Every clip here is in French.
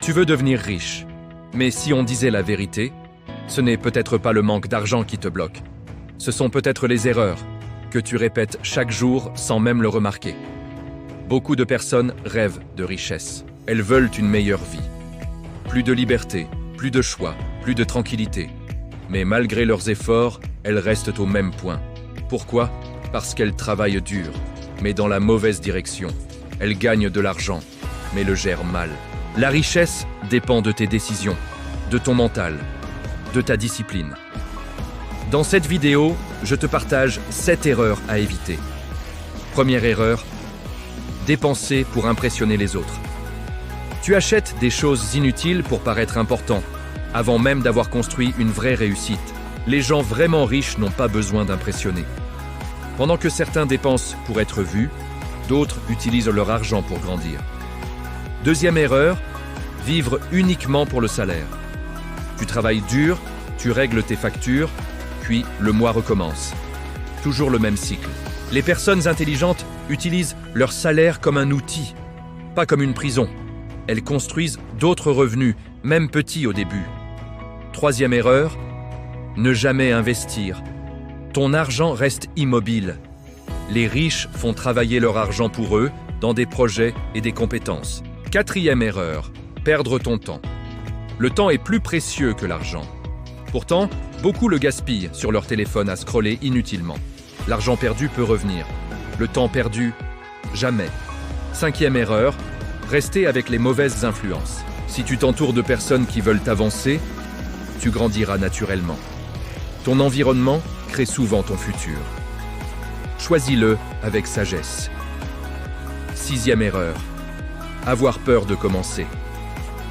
Tu veux devenir riche. Mais si on disait la vérité, ce n'est peut-être pas le manque d'argent qui te bloque. Ce sont peut-être les erreurs que tu répètes chaque jour sans même le remarquer. Beaucoup de personnes rêvent de richesse. Elles veulent une meilleure vie. Plus de liberté, plus de choix, plus de tranquillité. Mais malgré leurs efforts, elles restent au même point. Pourquoi? Parce qu'elles travaillent dur, mais dans la mauvaise direction. Elles gagnent de l'argent, mais le gèrent mal. La richesse dépend de tes décisions, de ton mental, de ta discipline. Dans cette vidéo, je te partage 7 erreurs à éviter. Première erreur, dépenser pour impressionner les autres. Tu achètes des choses inutiles pour paraître important, avant même d'avoir construit une vraie réussite. Les gens vraiment riches n'ont pas besoin d'impressionner. Pendant que certains dépensent pour être vus, d'autres utilisent leur argent pour grandir. Deuxième erreur, vivre uniquement pour le salaire. Tu travailles dur, tu règles tes factures, puis le mois recommence. Toujours le même cycle. Les personnes intelligentes utilisent leur salaire comme un outil, pas comme une prison. Elles construisent d'autres revenus, même petits au début. Troisième erreur, ne jamais investir. Ton argent reste immobile. Les riches font travailler leur argent pour eux dans des projets et des compétences. Quatrième erreur, perdre ton temps. Le temps est plus précieux que l'argent. Pourtant, beaucoup le gaspillent sur leur téléphone à scroller inutilement. L'argent perdu peut revenir. Le temps perdu, jamais. Cinquième erreur, rester avec les mauvaises influences. Si tu t'entoures de personnes qui veulent t'avancer, tu grandiras naturellement. Ton environnement crée souvent ton futur. Choisis-le avec sagesse. Sixième erreur, avoir peur de commencer.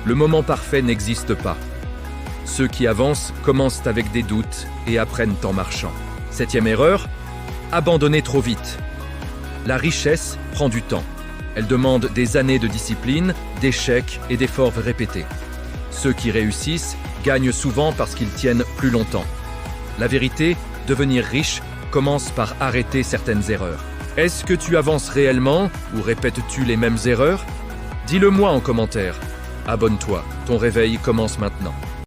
Le moment parfait n'existe pas. Ceux qui avancent commencent avec des doutes et apprennent en marchant. Septième erreur, abandonner trop vite. La richesse prend du temps. Elle demande des années de discipline, d'échecs et d'efforts répétés. Ceux qui réussissent gagnent souvent parce qu'ils tiennent plus longtemps. La vérité, devenir riche commence par arrêter certaines erreurs. Est-ce que tu avances réellement ou répètes-tu les mêmes erreurs? Dis-le moi en commentaire. Abonne-toi, ton réveil commence maintenant.